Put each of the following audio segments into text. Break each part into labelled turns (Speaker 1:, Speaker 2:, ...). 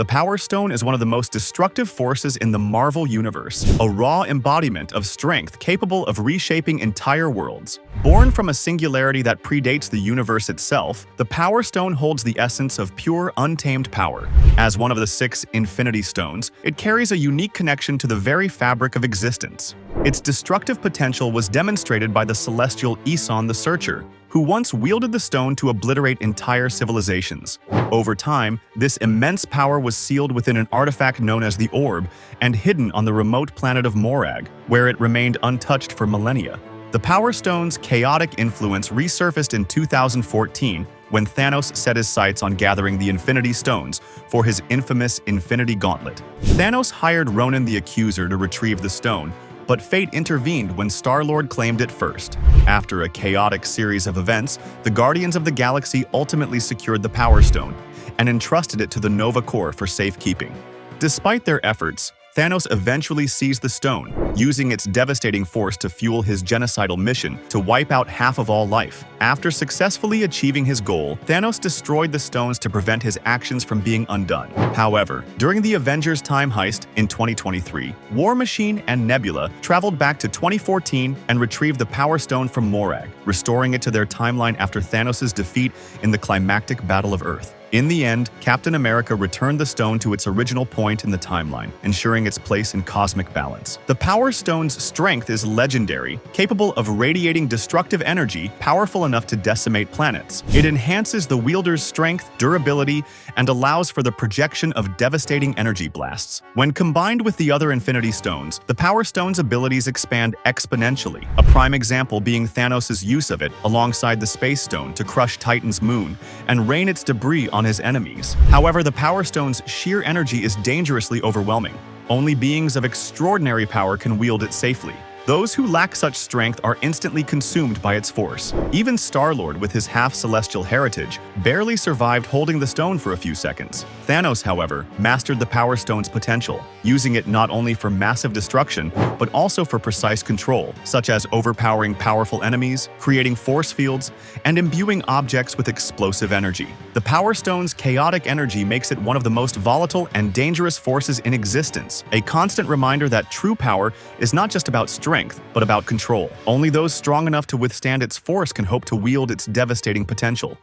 Speaker 1: The Power Stone is one of the most destructive forces in the Marvel Universe, a raw embodiment of strength capable of reshaping entire worlds. Born from a singularity that predates the universe itself, the Power Stone holds the essence of pure, untamed power. As one of the 6 Infinity Stones, it carries a unique connection to the very fabric of existence. Its destructive potential was demonstrated by the celestial Aeson the Searcher, who once wielded the stone to obliterate entire civilizations. Over time, this immense power was sealed within an artifact known as the Orb and hidden on the remote planet of Morag, where it remained untouched for millennia. The Power Stone's chaotic influence resurfaced in 2014 when Thanos set his sights on gathering the Infinity Stones for his infamous Infinity Gauntlet. Thanos hired Ronan the Accuser to retrieve the stone, but fate intervened when Star-Lord claimed it first. After a chaotic series of events, the Guardians of the Galaxy ultimately secured the Power Stone and entrusted it to the Nova Corps for safekeeping. Despite their efforts, Thanos eventually seized the stone, using its devastating force to fuel his genocidal mission to wipe out half of all life. After successfully achieving his goal, Thanos destroyed the stones to prevent his actions from being undone. However, during the Avengers Time Heist in 2023, War Machine and Nebula traveled back to 2014 and retrieved the Power Stone from Morag, restoring it to their timeline after Thanos' defeat in the climactic Battle of Earth. In the end, Captain America returned the stone to its original point in the timeline, ensuring its place in cosmic balance. The Power Stone's strength is legendary, capable of radiating destructive energy powerful enough to decimate planets. It enhances the wielder's strength, durability, and allows for the projection of devastating energy blasts. When combined with the other Infinity Stones, the Power Stone's abilities expand exponentially, a prime example being Thanos' use of it alongside the Space Stone to crush Titan's moon and rain its debris on his enemies. However, the Power Stone's sheer energy is dangerously overwhelming. Only beings of extraordinary power can wield it safely. Those who lack such strength are instantly consumed by its force. Even Star-Lord, with his half-celestial heritage, barely survived holding the stone for a few seconds. Thanos, however, mastered the Power Stone's potential, using it not only for massive destruction, but also for precise control, such as overpowering powerful enemies, creating force fields, and imbuing objects with explosive energy. The Power Stone's chaotic energy makes it one of the most volatile and dangerous forces in existence, a constant reminder that true power is not just about strength, but about control. Only those strong enough to withstand its force can hope to wield its devastating potential.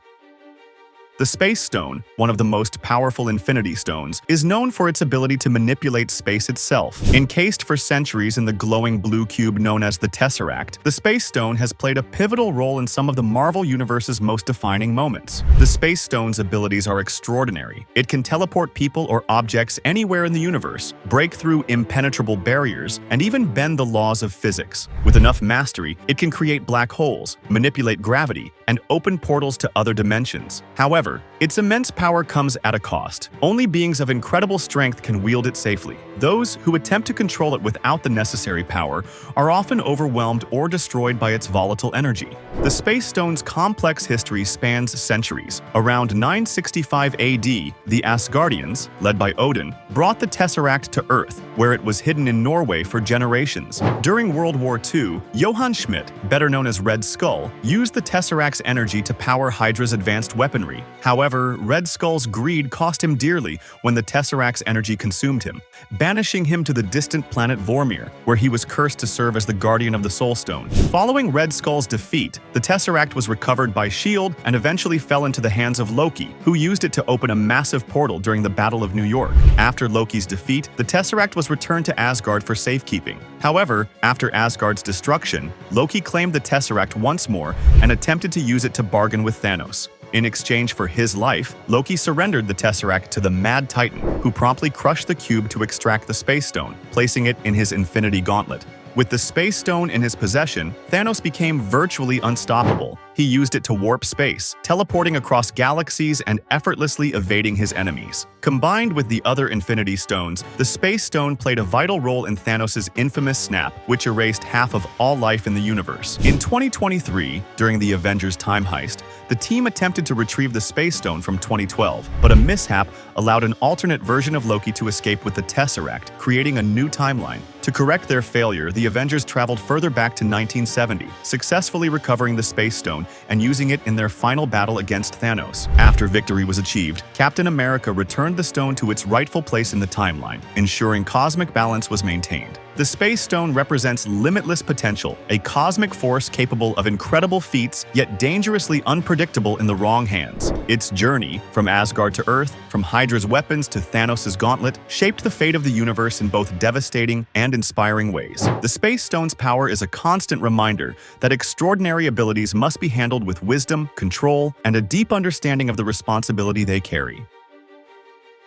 Speaker 1: The Space Stone, one of the most powerful Infinity Stones, is known for its ability to manipulate space itself. Encased for centuries in the glowing blue cube known as the Tesseract, the Space Stone has played a pivotal role in some of the Marvel Universe's most defining moments. The Space Stone's abilities are extraordinary. It can teleport people or objects anywhere in the universe, break through impenetrable barriers, and even bend the laws of physics. With enough mastery, it can create black holes, manipulate gravity, and open portals to other dimensions. However, its immense power comes at a cost. Only beings of incredible strength can wield it safely. Those who attempt to control it without the necessary power are often overwhelmed or destroyed by its volatile energy. The Space Stone's complex history spans centuries. Around 965 AD, the Asgardians, led by Odin, brought the Tesseract to Earth, where it was hidden in Norway for generations. During World War II, Johann Schmidt, better known as Red Skull, used the Tesseract's energy to power Hydra's advanced weaponry. However, Red Skull's greed cost him dearly when the Tesseract's energy consumed him, banishing him to the distant planet Vormir, where he was cursed to serve as the guardian of the Soul Stone. Following Red Skull's defeat, the Tesseract was recovered by S.H.I.E.L.D. and eventually fell into the hands of Loki, who used it to open a massive portal during the Battle of New York. After Loki's defeat, the Tesseract was returned to Asgard for safekeeping. However, after Asgard's destruction, Loki claimed the Tesseract once more and attempted to use it to bargain with Thanos. In exchange for his life, Loki surrendered the Tesseract to the Mad Titan, who promptly crushed the cube to extract the Space Stone, placing it in his Infinity Gauntlet. With the Space Stone in his possession, Thanos became virtually unstoppable. He used it to warp space, teleporting across galaxies and effortlessly evading his enemies. Combined with the other Infinity Stones, the Space Stone played a vital role in Thanos' infamous snap, which erased half of all life in the universe. In 2023, during the Avengers Time Heist, the team attempted to retrieve the Space Stone from 2012, but a mishap allowed an alternate version of Loki to escape with the Tesseract, creating a new timeline. To correct their failure, the Avengers traveled further back to 1970, successfully recovering the Space Stone Stone and using it in their final battle against Thanos. After victory was achieved, Captain America returned the stone to its rightful place in the timeline, ensuring cosmic balance was maintained. The Space Stone represents limitless potential, a cosmic force capable of incredible feats, yet dangerously unpredictable in the wrong hands. Its journey, from Asgard to Earth, from Hydra's weapons to Thanos' gauntlet, shaped the fate of the universe in both devastating and inspiring ways. The Space Stone's power is a constant reminder that extraordinary abilities must be handled with wisdom, control, and a deep understanding of the responsibility they carry.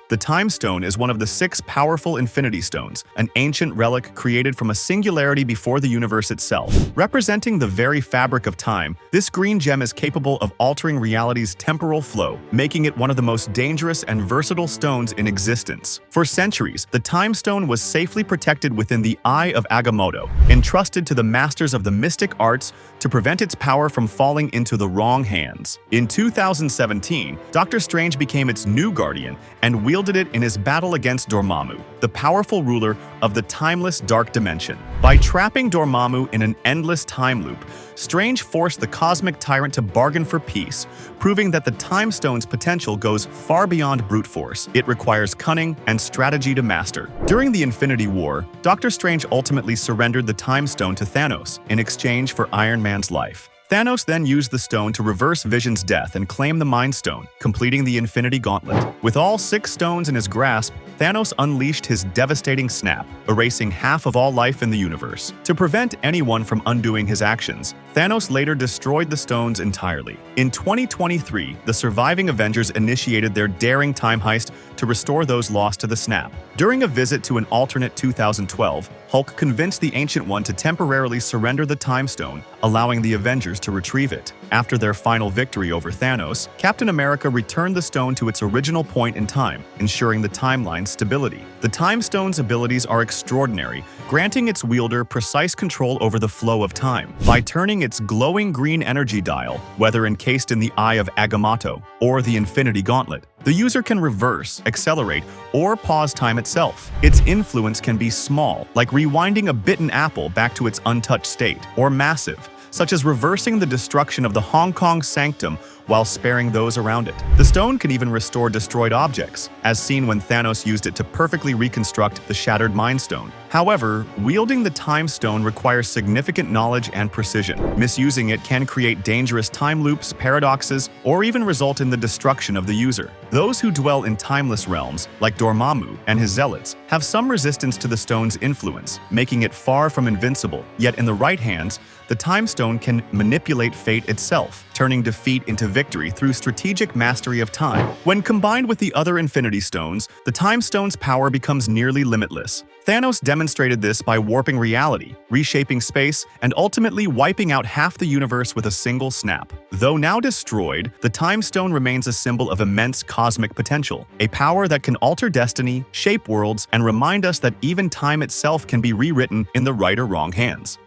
Speaker 1: The Time Stone is one of the 6 powerful Infinity Stones, an ancient relic created from a singularity before the universe itself. Representing the very fabric of time, this green gem is capable of altering reality's temporal flow, making it one of the most dangerous and versatile stones in existence. For centuries, the Time Stone was safely protected within the Eye of Agamotto, entrusted to the masters of the mystic arts to prevent its power from falling into the wrong hands. In 2017, Doctor Strange became its new guardian and wielded it in his battle against Dormammu, the powerful ruler of the timeless dark dimension. By trapping Dormammu in an endless time loop, Strange forced the cosmic tyrant to bargain for peace, proving that the Time Stone's potential goes far beyond brute force. It requires cunning and strategy to master. During the Infinity War, Doctor Strange ultimately surrendered the Time Stone to Thanos in exchange for Iron Man's life. Thanos then used the stone to reverse Vision's death and claim the Mind Stone, completing the Infinity Gauntlet. With all 6 stones in his grasp, Thanos unleashed his devastating snap, erasing half of all life in the universe. To prevent anyone from undoing his actions, Thanos later destroyed the stones entirely. In 2023, the surviving Avengers initiated their daring time heist to restore those lost to the snap. During a visit to an alternate 2012, Hulk convinced the Ancient One to temporarily surrender the Time Stone, allowing the Avengers to retrieve it. After their final victory over Thanos, Captain America returned the stone to its original point in time, ensuring the timeline's stability. The Time Stone's abilities are extraordinary, granting its wielder precise control over the flow of time. By turning its glowing green energy dial, whether encased in the Eye of Agamotto or the Infinity Gauntlet, the user can reverse, accelerate, or pause time itself. Its influence can be small, like rewinding a bitten apple back to its untouched state, or massive, such as reversing the destruction of the Hong Kong Sanctum while sparing those around it. The stone can even restore destroyed objects, as seen when Thanos used it to perfectly reconstruct the shattered Mind Stone. However, wielding the Time Stone requires significant knowledge and precision. Misusing it can create dangerous time loops, paradoxes, or even result in the destruction of the user. Those who dwell in timeless realms, like Dormammu and his zealots, have some resistance to the stone's influence, making it far from invincible. Yet in the right hands, the Time Stone can manipulate fate itself, turning defeat into victory through strategic mastery of time. When combined with the other Infinity Stones, the Time Stone's power becomes nearly limitless. Thanos demonstrated this by warping reality, reshaping space, and ultimately wiping out half the universe with a single snap. Though now destroyed, the Time Stone remains a symbol of immense cosmic potential, a power that can alter destiny, shape worlds, and remind us that even time itself can be rewritten in the right or wrong hands.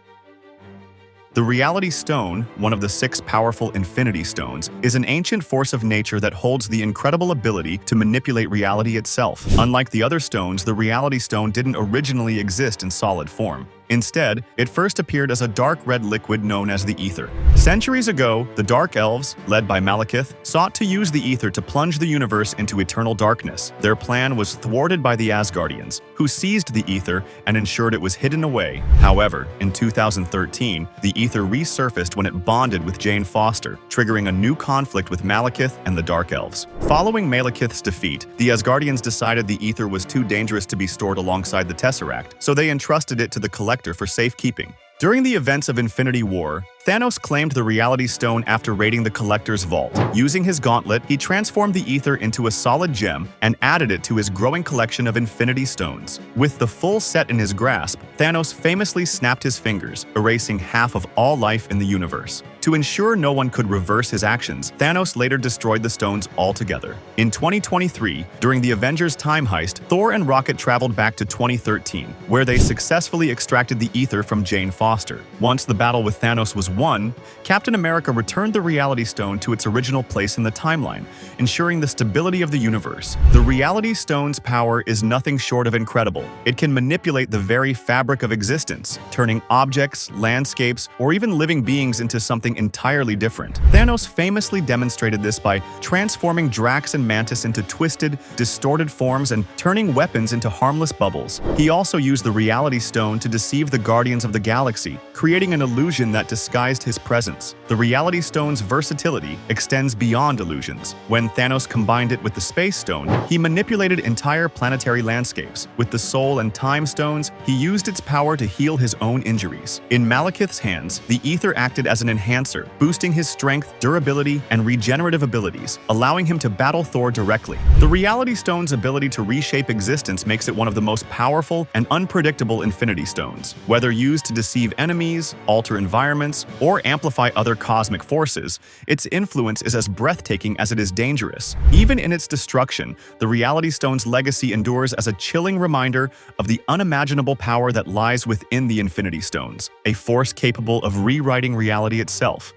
Speaker 1: The Reality Stone, one of the 6 powerful Infinity Stones, is an ancient force of nature that holds the incredible ability to manipulate reality itself. Unlike the other stones, the Reality Stone didn't originally exist in solid form. Instead, it first appeared as a dark red liquid known as the Ether. Centuries ago, the Dark Elves, led by Malekith, sought to use the Ether to plunge the universe into eternal darkness. Their plan was thwarted by the Asgardians, who seized the Ether and ensured it was hidden away. However, in 2013, the Ether resurfaced when it bonded with Jane Foster, triggering a new conflict with Malekith and the Dark Elves. Following Malekith's defeat, the Asgardians decided the Ether was too dangerous to be stored alongside the Tesseract, so they entrusted it to the Collector for safekeeping. During the events of Infinity War, Thanos claimed the Reality Stone after raiding the Collector's vault. Using his gauntlet, he transformed the Ether into a solid gem and added it to his growing collection of Infinity Stones. With the full set in his grasp, Thanos famously snapped his fingers, erasing half of all life in the universe. To ensure no one could reverse his actions, Thanos later destroyed the stones altogether. In 2023, during the Avengers time heist, Thor and Rocket traveled back to 2013, where they successfully extracted the Ether from Jane Foster. Once the battle with Thanos was Avengers 1, Captain America returned the Reality Stone to its original place in the timeline, ensuring the stability of the universe. The Reality Stone's power is nothing short of incredible. It can manipulate the very fabric of existence, turning objects, landscapes, or even living beings into something entirely different. Thanos famously demonstrated this by transforming Drax and Mantis into twisted, distorted forms and turning weapons into harmless bubbles. He also used the Reality Stone to deceive the Guardians of the Galaxy, creating an illusion that disguised his presence. The Reality Stone's versatility extends beyond illusions. When Thanos combined it with the Space Stone, he manipulated entire planetary landscapes. With the Soul and Time Stones, he used its power to heal his own injuries. In Malekith's hands, the Ether acted as an enhancer, boosting his strength, durability, and regenerative abilities, allowing him to battle Thor directly. The Reality Stone's ability to reshape existence makes it one of the most powerful and unpredictable Infinity Stones. Whether used to deceive enemies, alter environments, or amplify other cosmic forces, its influence is as breathtaking as it is dangerous. Even in its destruction, the Reality Stone's legacy endures as a chilling reminder of the unimaginable power that lies within the Infinity Stones, a force capable of rewriting reality itself.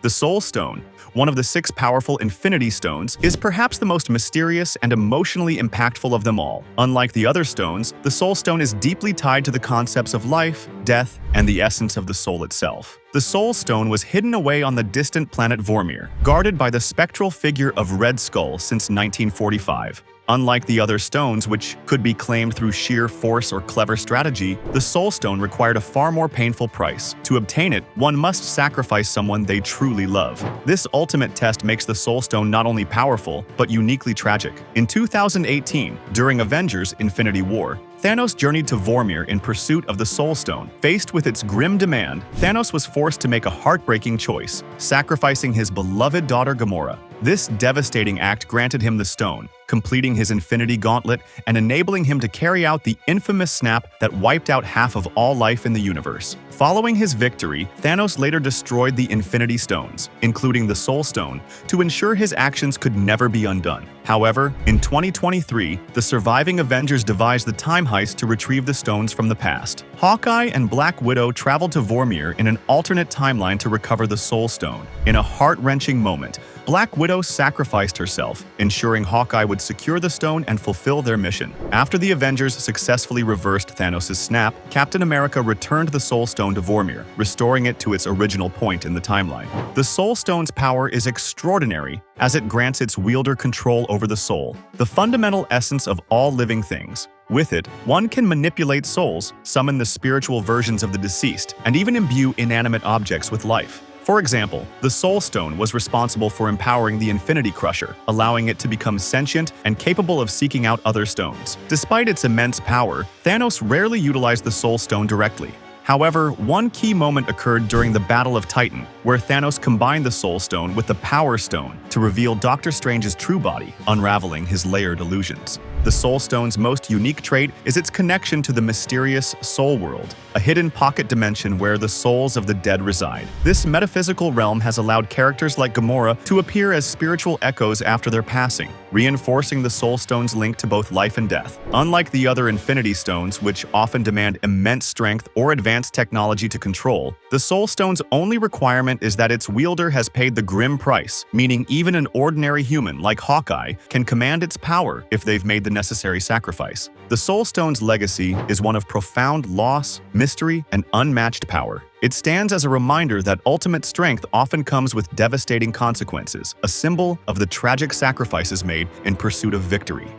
Speaker 1: The Soul Stone, one of the 6 powerful Infinity Stones, is perhaps the most mysterious and emotionally impactful of them all. Unlike the other stones, the Soul Stone is deeply tied to the concepts of life, death, and the essence of the soul itself. The Soul Stone was hidden away on the distant planet Vormir, guarded by the spectral figure of Red Skull since 1945. Unlike the other stones, which could be claimed through sheer force or clever strategy, the Soul Stone required a far more painful price. To obtain it, one must sacrifice someone they truly love. This ultimate test makes the Soul Stone not only powerful, but uniquely tragic. In 2018, during Avengers: Infinity War, Thanos journeyed to Vormir in pursuit of the Soul Stone. Faced with its grim demand, Thanos was forced to make a heartbreaking choice, sacrificing his beloved daughter Gamora. This devastating act granted him the stone, completing his Infinity Gauntlet and enabling him to carry out the infamous snap that wiped out half of all life in the universe. Following his victory, Thanos later destroyed the Infinity Stones, including the Soul Stone, to ensure his actions could never be undone. However, in 2023, the surviving Avengers devised the time heist to retrieve the stones from the past. Hawkeye and Black Widow traveled to Vormir in an alternate timeline to recover the Soul Stone. In a heart-wrenching moment, Black Widow sacrificed herself, ensuring Hawkeye would secure the stone and fulfill their mission. After the Avengers successfully reversed Thanos' snap, Captain America returned the Soul Stone to Vormir, restoring it to its original point in the timeline. The Soul Stone's power is extraordinary, as it grants its wielder control over the soul, the fundamental essence of all living things. With it, one can manipulate souls, summon the spiritual versions of the deceased, and even imbue inanimate objects with life. For example, the Soul Stone was responsible for empowering the Infinity Crusher, allowing it to become sentient and capable of seeking out other stones. Despite its immense power, Thanos rarely utilized the Soul Stone directly. However, one key moment occurred during the Battle of Titan, where Thanos combined the Soul Stone with the Power Stone to reveal Doctor Strange's true body, unraveling his layered illusions. The Soul Stone's most unique trait is its connection to the mysterious Soul World, a hidden pocket dimension where the souls of the dead reside. This metaphysical realm has allowed characters like Gamora to appear as spiritual echoes after their passing, reinforcing the Soul Stone's link to both life and death. Unlike the other Infinity Stones, which often demand immense strength or advanced technology to control, the Soul Stone's only requirement is that its wielder has paid the grim price, meaning even an ordinary human like Hawkeye can command its power if they've made the necessary sacrifice. The Soul Stone's legacy is one of profound loss, mystery, and unmatched power. It stands as a reminder that ultimate strength often comes with devastating consequences, a symbol of the tragic sacrifices made in pursuit of victory.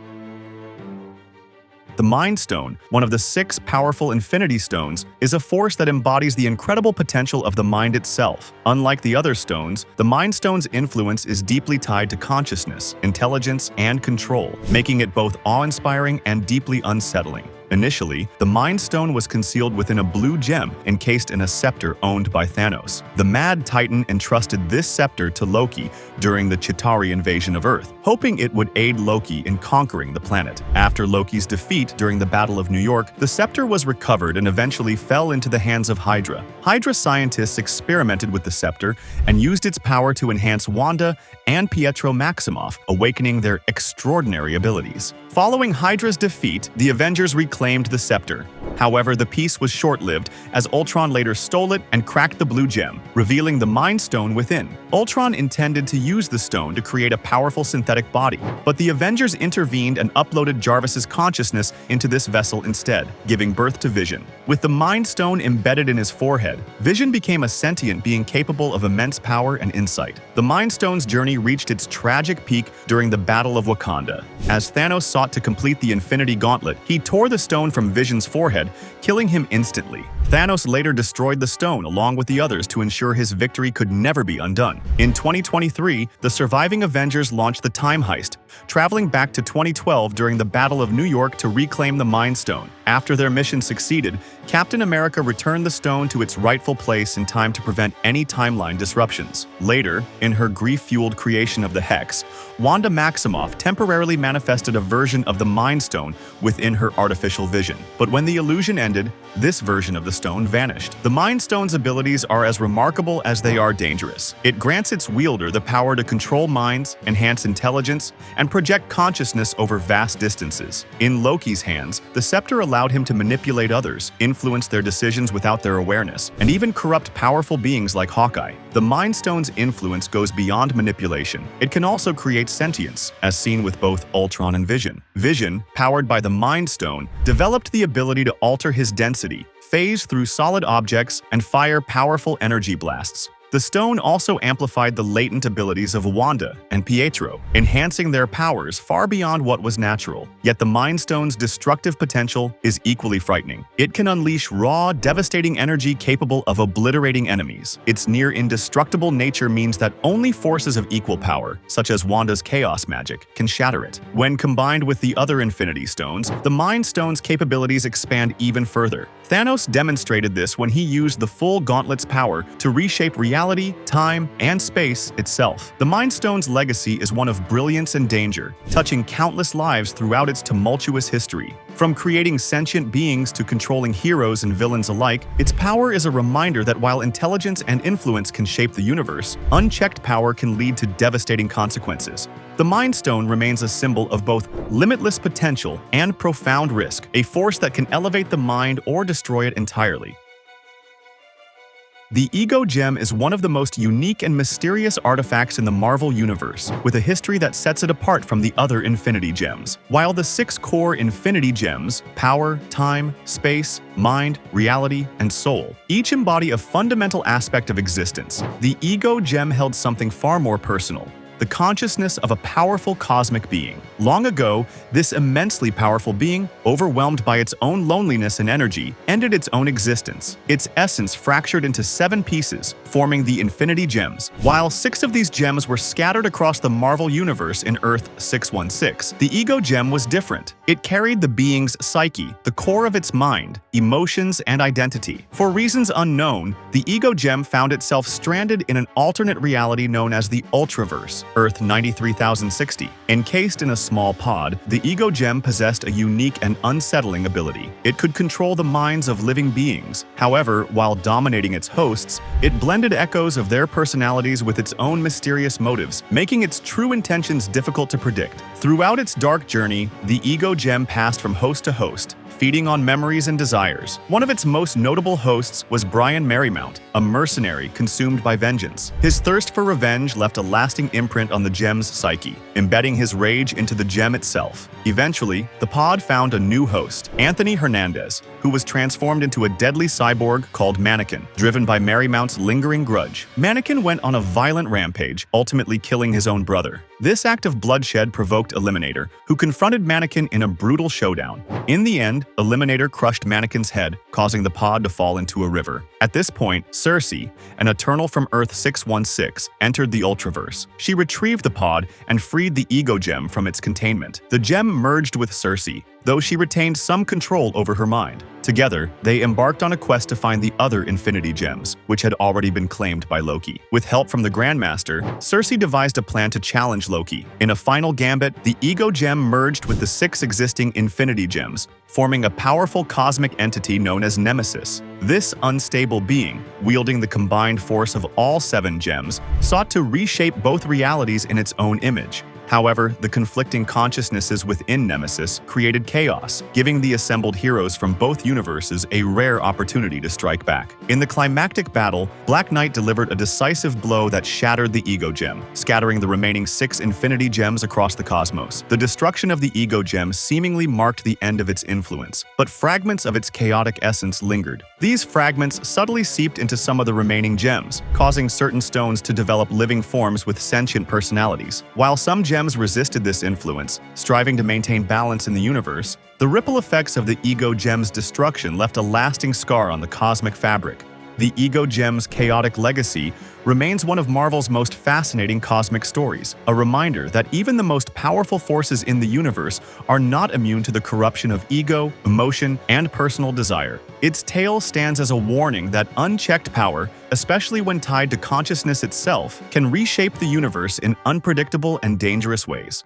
Speaker 1: The Mind Stone, one of the 6 powerful Infinity Stones, is a force that embodies the incredible potential of the mind itself. Unlike the other stones, the Mind Stone's influence is deeply tied to consciousness, intelligence, and control, making it both awe-inspiring and deeply unsettling. Initially, the Mind Stone was concealed within a blue gem encased in a scepter owned by Thanos. The Mad Titan entrusted this scepter to Loki during the Chitauri invasion of Earth, hoping it would aid Loki in conquering the planet. After Loki's defeat during the Battle of New York, the scepter was recovered and eventually fell into the hands of Hydra. Hydra scientists experimented with the scepter and used its power to enhance Wanda and Pietro Maximoff, awakening their extraordinary abilities. Following Hydra's defeat, the Avengers reclaimed the scepter, However, the peace was short-lived, as Ultron later stole it and cracked the blue gem, revealing the Mind Stone within. Ultron intended to use the stone to create a powerful synthetic body, but the Avengers intervened and uploaded Jarvis's consciousness into this vessel instead, giving birth to Vision. With the Mind Stone embedded in his forehead, Vision became a sentient being capable of immense power and insight. The Mind Stone's journey reached its tragic peak during the Battle of Wakanda. As Thanos sought to complete the Infinity Gauntlet, he tore the stone from Vision's forehead, killing him instantly. Thanos later destroyed the stone along with the others to ensure his victory could never be undone. In 2023, the surviving Avengers launched the Time Heist, traveling back to 2012 during the Battle of New York to reclaim the Mind Stone. After their mission succeeded, Captain America returned the stone to its rightful place in time to prevent any timeline disruptions. Later, in her grief-fueled creation of the Hex, Wanda Maximoff temporarily manifested a version of the Mind Stone within her artificial vision. But when the illusion ended, this version of the stone vanished. The Mind Stone's abilities are as remarkable as they are dangerous. It grants its wielder the power to control minds, enhance intelligence, and project consciousness over vast distances. In Loki's hands, the scepter allowed him to manipulate others, influence their decisions without their awareness, and even corrupt powerful beings like Hawkeye. The Mind Stone's influence goes beyond manipulation. It can also create sentience, as seen with both Ultron and Vision. Vision, powered by the Mind Stone, developed the ability to alter his density, phase through solid objects, and fire powerful energy blasts. The stone also amplified the latent abilities of Wanda and Pietro, enhancing their powers far beyond what was natural. Yet the Mind Stone's destructive potential is equally frightening. It can unleash raw, devastating energy capable of obliterating enemies. Its near indestructible nature means that only forces of equal power, such as Wanda's chaos magic, can shatter it. When combined with the other Infinity Stones, the Mind Stone's capabilities expand even further. Thanos demonstrated this when he used the full Gauntlet's power to reshape reality, time, and space itself. The Mind Stone's legacy is one of brilliance and danger, touching countless lives throughout its tumultuous history. From creating sentient beings to controlling heroes and villains alike, its power is a reminder that while intelligence and influence can shape the universe, unchecked power can lead to devastating consequences. The Mind Stone remains a symbol of both limitless potential and profound risk, a force that can elevate the mind or destroy it entirely. The Ego Gem is one of the most unique and mysterious artifacts in the Marvel Universe, with a history that sets it apart from the other Infinity Gems. While the 6 core Infinity Gems, power, time, space, mind, reality, and soul, each embody a fundamental aspect of existence, the Ego Gem held something far more personal: the consciousness of a powerful cosmic being. Long ago, this immensely powerful being, overwhelmed by its own loneliness and energy, ended its own existence. Its essence fractured into 7 pieces, forming the Infinity Gems. While 6 of these gems were scattered across the Marvel Universe in Earth 616, the Ego Gem was different. It carried the being's psyche, the core of its mind, emotions, and identity. For reasons unknown, the Ego Gem found itself stranded in an alternate reality known as the Ultraverse, Earth 93060. Encased in a small pod, the Ego Gem possessed a unique and unsettling ability. It could control the minds of living beings. However, while dominating its hosts, it blended echoes of their personalities with its own mysterious motives, making its true intentions difficult to predict. Throughout its dark journey, the Ego Gem passed from host to host, feeding on memories and desires. One of its most notable hosts was Brian Marymount, a mercenary consumed by vengeance. His thirst for revenge left a lasting imprint on the gem's psyche, embedding his rage into the gem itself. Eventually, the pod found a new host, Anthony Hernandez, who was transformed into a deadly cyborg called Mannequin, driven by Marymount's lingering grudge. Mannequin went on a violent rampage, ultimately killing his own brother. This act of bloodshed provoked Eliminator, who confronted Mannequin in a brutal showdown. In the end, Eliminator crushed Mannequin's head, causing the pod to fall into a river. At this point, Sersi, an Eternal from Earth 616, entered the Ultraverse. She retrieved the pod and freed the Ego Gem from its containment. The gem merged with Sersi, though she retained some control over her mind. Together, they embarked on a quest to find the other Infinity Gems, which had already been claimed by Loki. With help from the Grandmaster, Sersi devised a plan to challenge Loki. In a final gambit, the Ego Gem merged with the 6 existing Infinity Gems, forming a powerful cosmic entity known as Nemesis. This unstable being, wielding the combined force of all 7 gems, sought to reshape both realities in its own image. However, the conflicting consciousnesses within Nemesis created chaos, giving the assembled heroes from both universes a rare opportunity to strike back. In the climactic battle, Black Knight delivered a decisive blow that shattered the Ego Gem, scattering the remaining 6 Infinity Gems across the cosmos. The destruction of the Ego Gem seemingly marked the end of its influence, but fragments of its chaotic essence lingered. These fragments subtly seeped into some of the remaining gems, causing certain stones to develop living forms with sentient personalities. While some gems resisted this influence, striving to maintain balance in the universe, the ripple effects of the Ego Gem's destruction left a lasting scar on the cosmic fabric. The Ego Gem's chaotic legacy remains one of Marvel's most fascinating cosmic stories, a reminder that even the most powerful forces in the universe are not immune to the corruption of ego, emotion, and personal desire. Its tale stands as a warning that unchecked power, especially when tied to consciousness itself, can reshape the universe in unpredictable and dangerous ways.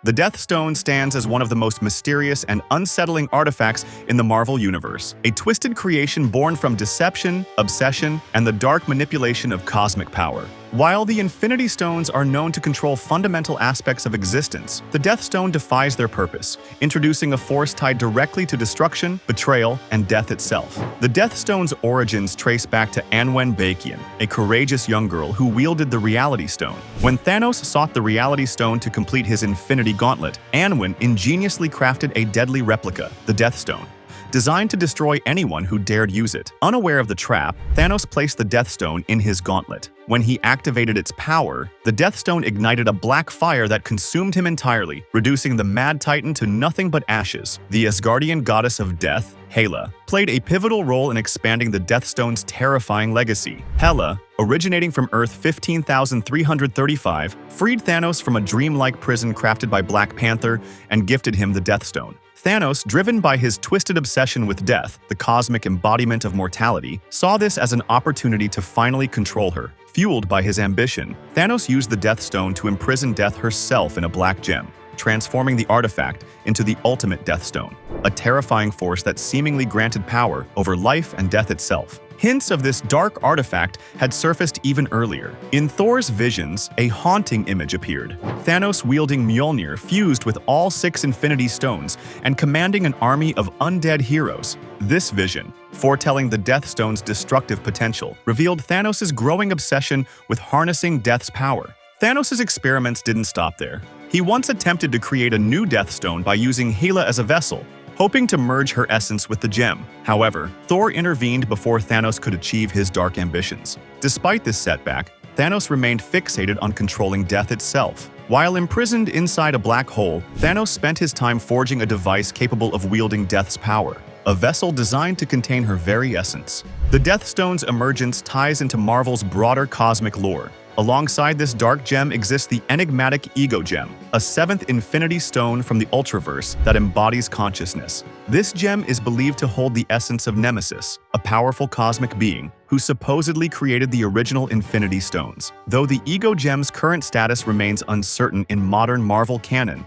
Speaker 1: The Death Stone stands as one of the most mysterious and unsettling artifacts in the Marvel Universe, a twisted creation born from deception, obsession, and the dark manipulation of cosmic power. While the Infinity Stones are known to control fundamental aspects of existence, the Death Stone defies their purpose, introducing a force tied directly to destruction, betrayal, and death itself. The Death Stone's origins trace back to Anwen Bachyan, a courageous young girl who wielded the Reality Stone. When Thanos sought the Reality Stone to complete his Infinity Gauntlet, Anwen ingeniously crafted a deadly replica, the Death Stone, designed to destroy anyone who dared use it. Unaware of the trap, Thanos placed the Death Stone in his gauntlet. When he activated its power, the Death Stone ignited a black fire that consumed him entirely, reducing the Mad Titan to nothing but ashes. The Asgardian goddess of death, Hela, played a pivotal role in expanding the Death Stone's terrifying legacy. Hela, originating from Earth 15,335, freed Thanos from a dreamlike prison crafted by Black Panther and gifted him the Death Stone. Thanos, driven by his twisted obsession with death, the cosmic embodiment of mortality, saw this as an opportunity to finally control her. Fueled by his ambition, Thanos used the Death Stone to imprison Death herself in a black gem, transforming the artifact into the ultimate Death Stone, a terrifying force that seemingly granted power over life and death itself. Hints of this dark artifact had surfaced even earlier. In Thor's visions, a haunting image appeared. Thanos wielding Mjolnir fused with all 6 Infinity Stones and commanding an army of undead heroes. This vision, foretelling the Death Stone's destructive potential, revealed Thanos' growing obsession with harnessing Death's power. Thanos' experiments didn't stop there. He once attempted to create a new Death Stone by using Hela as a vessel, hoping to merge her essence with the gem. However, Thor intervened before Thanos could achieve his dark ambitions. Despite this setback, Thanos remained fixated on controlling death itself. While imprisoned inside a black hole, Thanos spent his time forging a device capable of wielding death's power, a vessel designed to contain her very essence. The Death Stone's emergence ties into Marvel's broader cosmic lore. Alongside this dark gem exists the enigmatic Ego Gem, a 7th Infinity Stone from the Ultraverse that embodies consciousness. This gem is believed to hold the essence of Nemesis, a powerful cosmic being who supposedly created the original Infinity Stones. Though the Ego Gem's current status remains uncertain in modern Marvel canon,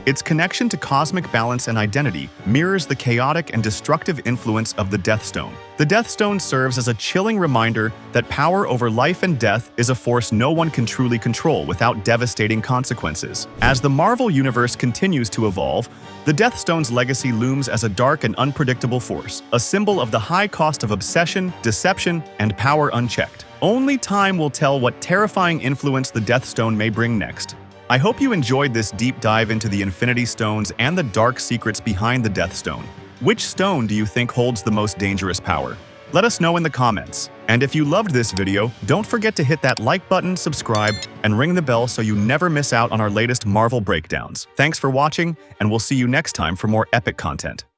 Speaker 1: its connection to cosmic balance and identity mirrors the chaotic and destructive influence of the Death Stone. The Death Stone serves as a chilling reminder that power over life and death is a force no one can truly control without devastating consequences. As the Marvel Universe continues to evolve, the Death Stone's legacy looms as a dark and unpredictable force, a symbol of the high cost of obsession, deception, and power unchecked. Only time will tell what terrifying influence the Death Stone may bring next. I hope you enjoyed this deep dive into the Infinity Stones and the dark secrets behind the Death Stone. Which stone do you think holds the most dangerous power? Let us know in the comments. And if you loved this video, don't forget to hit that like button, subscribe, and ring the bell so you never miss out on our latest Marvel breakdowns. Thanks for watching, and we'll see you next time for more epic content.